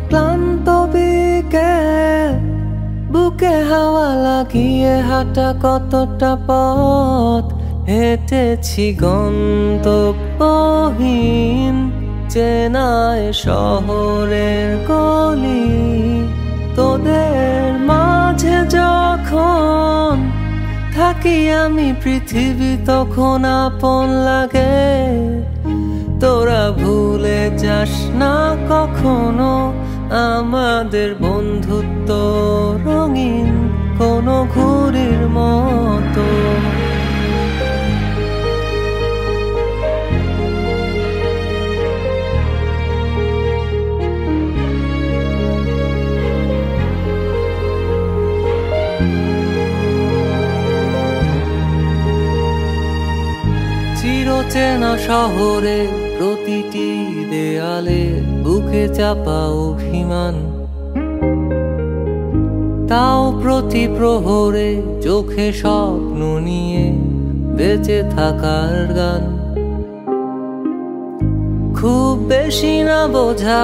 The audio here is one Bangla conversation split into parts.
ক্লান্ত বিকেল, বুকে হাওয়া লাগিয়ে হাঁটা কতটা পথ হেঁটেছি গন্তব্যহীন চেনায় শহরের গলি। তোদের মাঝে যখন থাকি আমি পৃথিবী তখন আপন লাগে। তোরা ভুলে যাস না কখনো আমাদের বন্ধুত্ব রঙিন কোনো ঘুড়ির মতো। চিরচেনা শহরে প্রতিটি দেয়ালে বুকে চাপা অভিমান, তাও প্রতি প্রহরে চোখে স্বপ্ন নিয়ে বেঁচে থাকার গান। খুব বেশি না বোঝা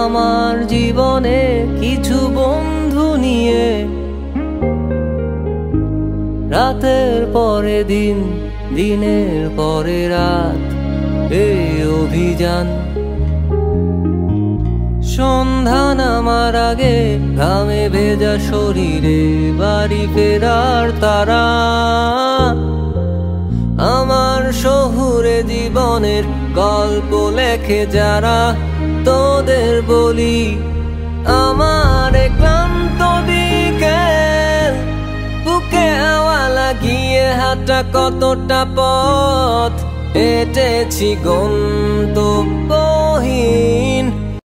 আমার জীবনে কিছু বন্ধু নিয়ে, রাতের পরে দিন, দিনের পরে রাত এই অভিযান। সন্ধ্যা নামার আগে ঘামে ভেজা শরীরে বাড়ি ফেরার তারা। আমার শহুরে জীবনের গল্প লেখে যারা, তোদের বলি আমার ক্লান্ত বিকেল, বুকে হাওয়া লাগিয়ে হাঁটা কতটা পথ হেঁটেছি গন্তব্যহীন